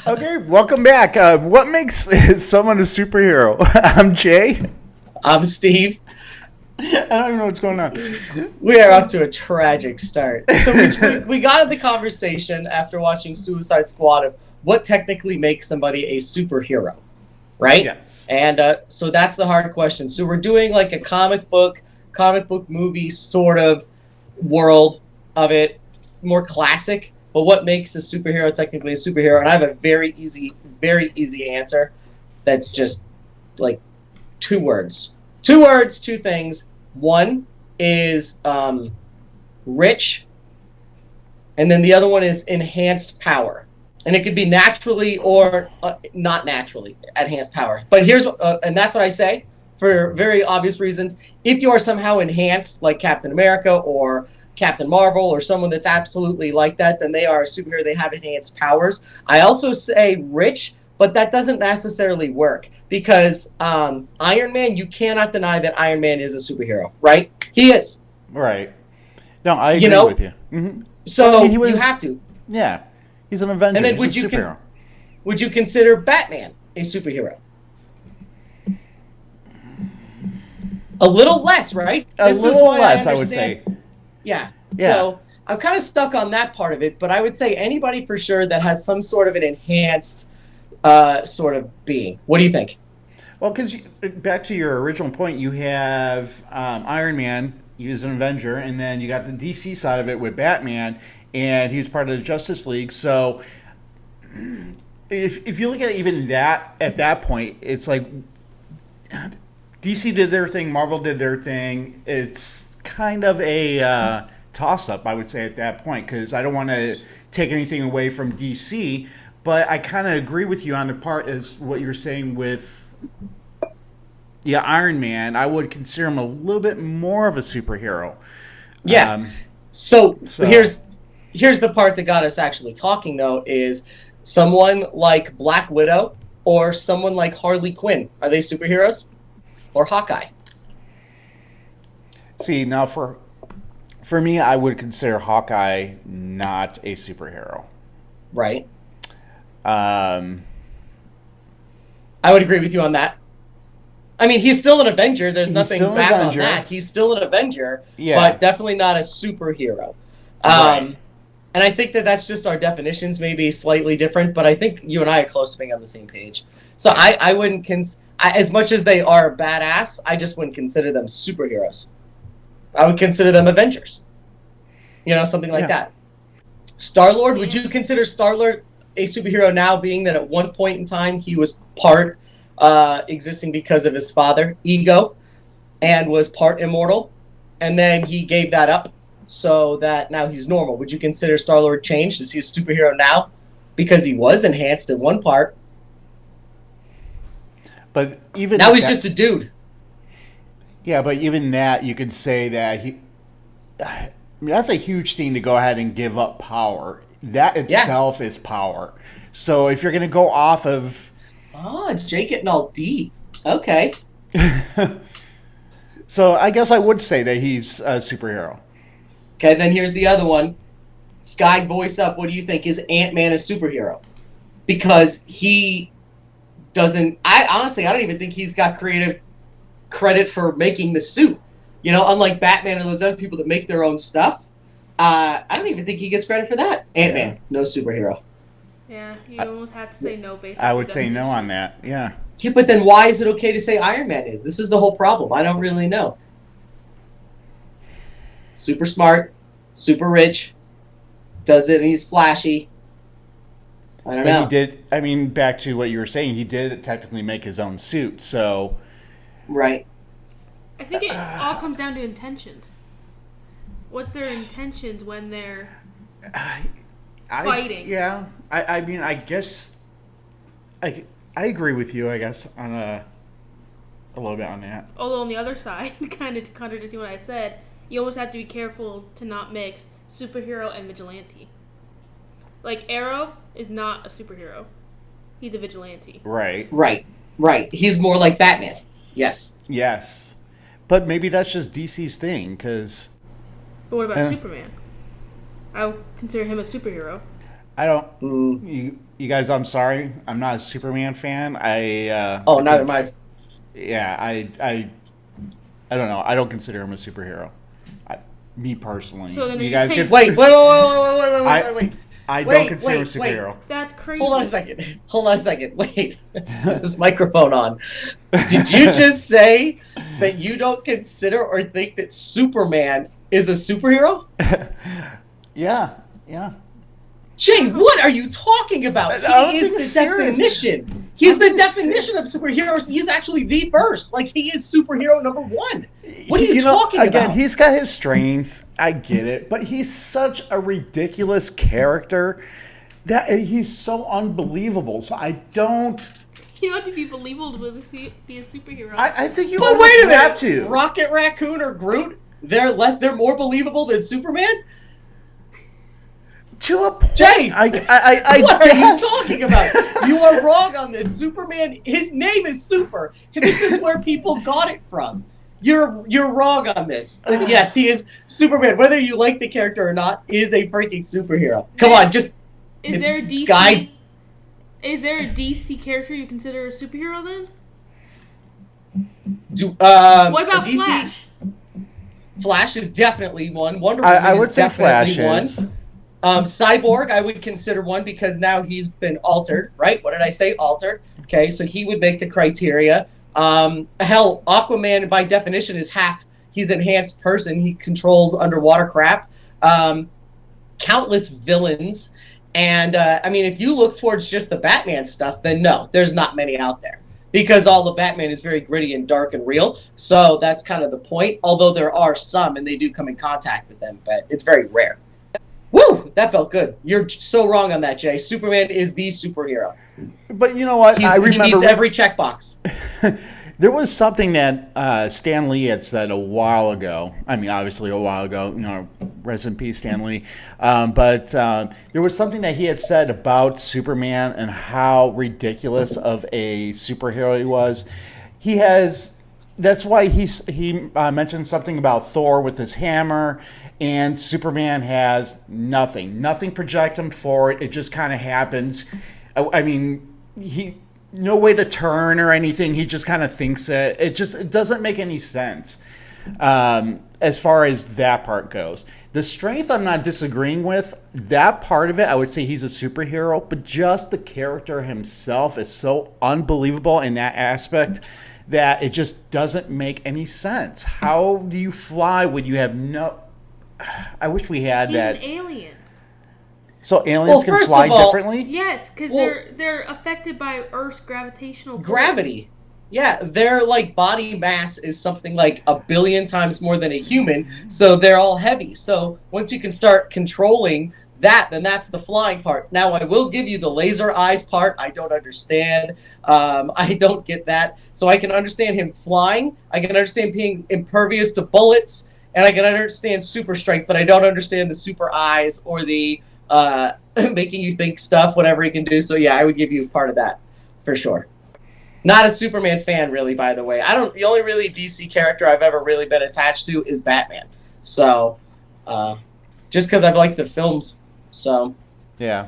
Okay, welcome back. What makes someone a superhero? I'm Jay. I'm Steve. I don't even know what's going on. We are off to a tragic start. So we got in the conversation after watching Suicide Squad of what technically makes somebody a superhero, right? Yes. And so that's the hard question. So we're doing like a comic book movie sort of world of it, more classic. But what makes a superhero technically a superhero? And I have a very easy answer. That's just like two words. Two words, two things. One is rich, and then the other one is enhanced power. And it could be naturally or not naturally enhanced power. But here's, and that's what I say for very obvious reasons. If you are somehow enhanced, like Captain America or Captain Marvel or someone that's absolutely like that, then they are a superhero. They have enhanced powers. I also say rich, but that doesn't necessarily work because Iron Man, you cannot deny that Iron Man is a superhero, right? He is. Right. No, I agree with you. Mm-hmm. So I mean, you have to. Yeah. He's an Avenger. And then he's a superhero. Would you consider Batman a superhero? A little less, right? A little less, I would say. Yeah. So I'm kind of stuck on that part of it, but I would say anybody for sure that has some sort of an enhanced sort of being. What do you think? Well, because back to your original point, you have Iron Man. He was an Avenger, and then you got the DC side of it with Batman, and he was part of the Justice League. So if you look at it even that at that point, it's like DC did their thing, Marvel did their thing. It's kind of a toss-up, I would say, at that point, because I don't want to take anything away from DC, but I kind of agree with you on the part as what you're saying with Iron Man. I would consider him a little bit more of a superhero. Yeah. So here's the part that got us actually talking, though, is someone like Black Widow or someone like Harley Quinn. Are they superheroes? Or Hawkeye? See, now for me, I would consider Hawkeye not a superhero. Right. I would agree with you on that. I mean, he's still an Avenger. There's nothing bad on that. He's still an Avenger, but definitely not a superhero. Right. And I think that's just our definitions may be slightly different, but I think you and I are close to being on the same page. So I wouldn't as much as they are badass, I just wouldn't consider them superheroes. I would consider them Avengers. Something like that. Star-Lord, would you consider Star-Lord a superhero now, being that at one point in time he was part existing because of his father, Ego, and was part immortal, and then he gave that up so that now he's normal? Would you consider Star-Lord changed? Is he a superhero now because he was enhanced in one part? But even now he's just a dude. Yeah, but even that, you could say that that's a huge thing to go ahead and give up power. That itself is power. So if you're going to go off of... Oh, Jay getting all deep. Okay. So I guess I would say that he's a superhero. Okay, then here's the other one. Sky, voice up. What do you think? Is AntMan a superhero? Because he doesn't... I don't even think he's got creative credit for making the suit. Unlike Batman and those other people that make their own stuff. I don't even think he gets credit for that. AntMan, no superhero. Yeah, you almost have to say no basically. I would say no on that, yeah. Yeah, but then why is it okay to say Iron Man is? This is the whole problem. I don't really know. Super smart, super rich, does it, and he's flashy. I don't know. He did, back to what you were saying, he did technically make his own suit, so... Right. I think it all comes down to intentions. What's their intentions when they're fighting? I guess I agree with you, I guess, on a little bit on that. Although on the other side, kind of contradicting what I said, you always have to be careful to not mix superhero and vigilante. Like, Arrow is not a superhero. He's a vigilante. Right. He's more like Batman. Yes. But maybe that's just DC's thing, because... But what about Superman? I would consider him a superhero. I don't... You guys, I'm sorry. I'm not a Superman fan. Oh, neither am I. Yeah, I don't know. I don't consider him a superhero. Me personally. So then you you guys say- get Wait. I Wait, don't consider him a wait, wait. superhero. That's crazy. Hold on a second. Wait. Is this microphone on? Did you just say that you don't consider or think that Superman is a superhero? Yeah. Jay, what are you talking about? I don't He think is it's the serious. definition. He's I'm the just definition of superheroes. He's actually the first. Like, he is superhero number one. What are you talking again, about? he's got his strength. I get it, but he's such a ridiculous character that he's so unbelievable. So I don't. You don't have to be believable to be a superhero. I think you But almost wait a minute. have to. Rocket Raccoon or Groot? They're more believable than Superman? To a point. Jay, I what are you guess. talking about? You are wrong on this. Superman, his name is Super. This is where people got it from. You're wrong on this. And yes, he is Superman. Whether you like the character or not, is a freaking superhero. Come on, just Is there a DC? Sky. Is there a DC character you consider a superhero then? What What about Flash? Flash is definitely one. Wonder Woman I would is say definitely Flash is. one. Cyborg, I would consider one because now he's been altered, right? What did I say? Altered. Okay, so he would make the criteria. Hell, Aquaman by definition is half. He's an enhanced person. He controls underwater crap. Countless villains. And, I mean, if you look towards just the Batman stuff, then no, there's not many out there. Because all the Batman is very gritty and dark and real. So that's kind of the point. Although there are some, and they do come in contact with them, but it's very rare. Woo! That felt good. You're so wrong on that, Jay. Superman is the superhero. But you know what? He remember meets every checkbox. there was something that Stan Lee had said a while ago. I mean, obviously a while ago. You know, rest in peace, Stan Lee. But there was something that he had said about Superman and how ridiculous of a superhero he was. He has. That's why he mentioned something about Thor with his hammer, and Superman has nothing. Nothing project him forward. It just kind of happens. I mean, no way to turn or anything. He just kind of thinks it. It doesn't make any sense as far as that part goes. The strength I'm not disagreeing with. That part of it, I would say he's a superhero, but just the character himself is so unbelievable in that aspect that it just doesn't make any sense. How do you fly when you have no... I wish we had He's that. an alien. So aliens can first fly of all- differently? Yes, because Well- they're affected by Earth's gravitational pull. Gravity. Yeah, their like body mass is something like 1 billion times more than a human, so they're all heavy. So once you can start controlling that, then that's the flying part. Now I will give you the laser eyes part. I don't understand. I don't get that. So I can understand him flying. I can understand being impervious to bullets, and I can understand super strength, but I don't understand the super eyes or the making you think stuff, whatever he can do. So yeah, I would give you part of that for sure. Not a Superman fan, really, by the way. The only really DC character I've ever really been attached to is Batman. So, just because I've liked the films. So, Yeah.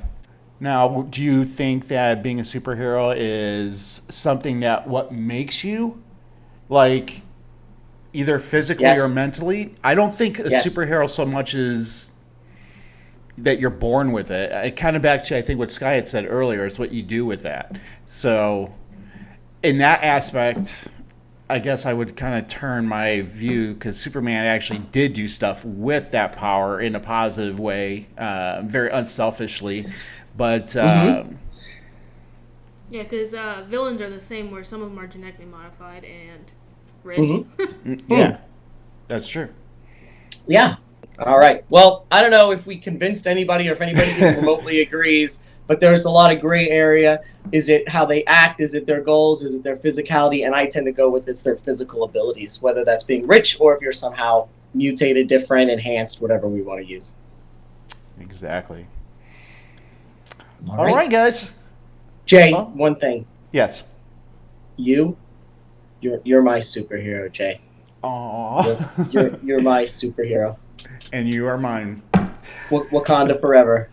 Now, do you think that being a superhero is something that what makes you, like, either physically Yes. or mentally? I don't think a Yes. superhero so much is that you're born with it. It kind of back to, I think, what Sky had said earlier. It's what you do with that. So, in that aspect, I guess I would kind of turn my view, because Superman actually did do stuff with that power in a positive way, very unselfishly. But Yeah, because villains are the same, where some of them are genetically modified and rich. yeah, that's true. yeah. All right. Well, I don't know if we convinced anybody or if anybody even remotely agrees, but there's a lot of gray area. Is it how they act? Is it their goals? Is it their physicality? And I tend to go with it's their physical abilities, whether that's being rich or if you're somehow mutated, different, enhanced, whatever we want to use. Exactly. All right, guys. Jay, Well- one thing. Yes. You're my superhero, Jay. Aww. You're my superhero. And you are mine. Wakanda forever.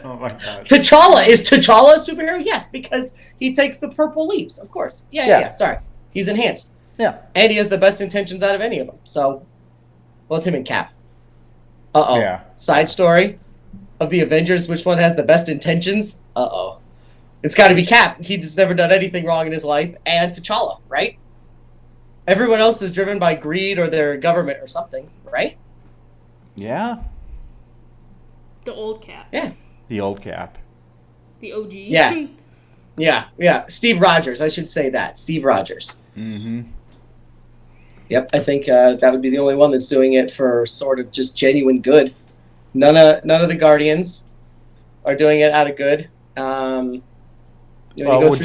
Oh. my god. T'Challa, is T'Challa a superhero? Yes, because he takes the purple leaves, of course. Yeah. Sorry. He's enhanced. Yeah. And he has the best intentions out of any of them. So, well, it's him and Cap. Uh-oh. Yeah. Side story of the Avengers, which one has the best intentions? Uh-oh. It's got to be Cap. He's never done anything wrong in his life. And T'Challa, right? Everyone else is driven by greed or their government or something, right? Yeah. The old Cap. Yeah. The old Cap. The OG. Yeah. Yeah. Steve Rogers, I should say that. Steve Rogers. Mm-hmm. Yep, I think that would be the only one that's doing it for sort of just genuine good. None of the Guardians are doing it out of good. Would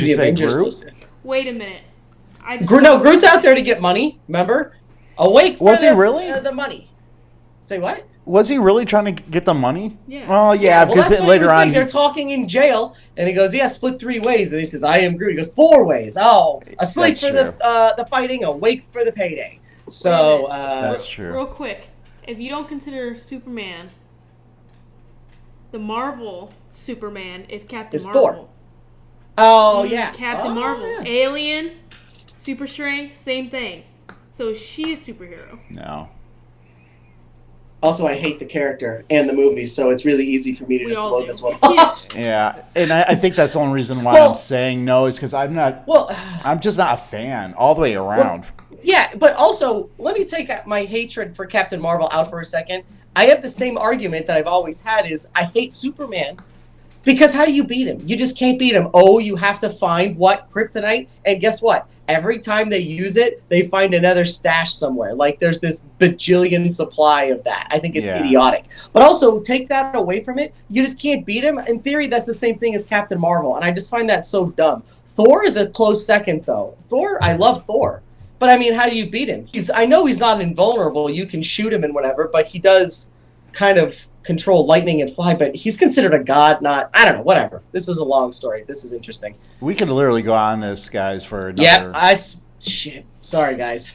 you say Groot? Wait a minute. Groot's out there to get money. Remember, awake. Was he really the money? Say what? Was he really trying to get the money? Yeah. Oh yeah, well, because that's what later he was on saying. They're talking in jail, and he goes, "Yeah, split 3 ways." And he says, "I am Groot." He goes, 4 ways. Oh, asleep That's for the fighting, awake for the payday. So that's true. Real quick, if you don't consider Superman, the Marvel Superman is Captain Marvel. Thor. Oh yeah, Captain Marvel, yeah. Alien, super strength, same thing. So is she a superhero? No. Also, I hate the character and the movies, so it's really easy for me to We just all blow do. this one off. Yeah, and I think that's the only reason why Well- I'm saying no is because I'm just not a fan all the way around. Yeah, but also, let me take my hatred for Captain Marvel out for a second. I have the same argument that I've always had is I hate Superman because how do you beat him? You just can't beat him. Oh, you have to find what? Kryptonite? And guess what? Every time they use it, they find another stash somewhere. Like there's this bajillion supply of that. I think it's idiotic. But also, take that away from it, you just can't beat him. In theory, that's the same thing as Captain Marvel, and I just find that so dumb. Thor is a close second, though. I love Thor. But, I mean, how do you beat him? I know he's not invulnerable. You can shoot him and whatever, but he does kind of control lightning and fly, but he's considered a god, not... I don't know, whatever. This is a long story. This is interesting. We could literally go on this, guys, for another... Yeah, shit. Sorry, guys.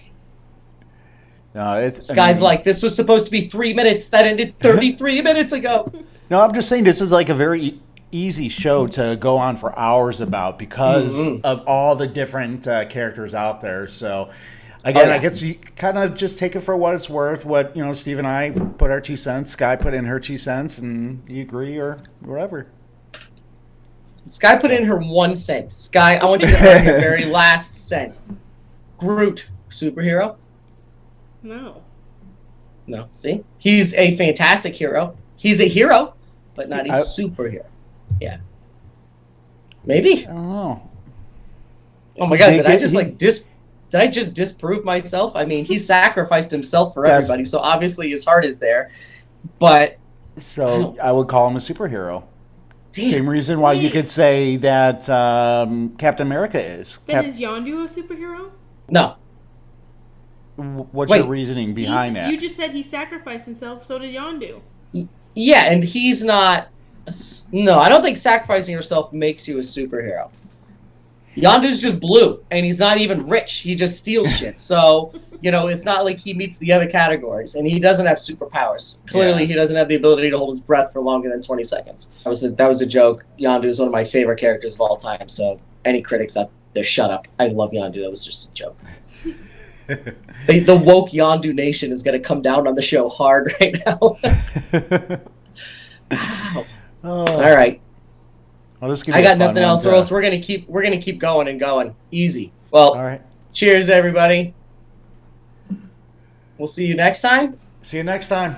No, this guy's like, this was supposed to be 3 minutes. That ended 33 minutes ago. No, I'm just saying this is like a very easy show to go on for hours about because of all the different characters out there. So, again, I guess you kind of just take it for what it's worth. What, Steve and I put our 2 cents, Sky put in her 2 cents, and you agree or whatever. Sky put in her 1 cent. Sky, I want you to earn your very last cent. Groot, superhero? No. See? He's a fantastic hero. He's a hero, but not a superhero. Yeah. Maybe? I don't know. Oh my god, did I just disprove myself? I mean, he sacrificed himself for everybody, so obviously his heart is there. But so I would call him a superhero. Damn. Same reason why you could say that Captain America is. Then is Yondu a superhero? No. What's your reasoning behind that? You just said he sacrificed himself, so did Yondu. Yeah, and he's not... No, I don't think sacrificing yourself makes you a superhero. Yondu's just blue, and he's not even rich. He just steals shit. So, it's not like he meets the other categories, and he doesn't have superpowers. Clearly, he doesn't have the ability to hold his breath for longer than 20 seconds. That was a joke. Yondu is one of my favorite characters of all time, so any critics out there, shut up. I love Yondu. That was just a joke. The woke Yondu nation is going to come down on the show hard right now. Wow. All right. Well, I got nothing else, or else we're gonna keep going and going. Easy. Well, all right. Cheers, everybody. We'll see you next time. See you next time.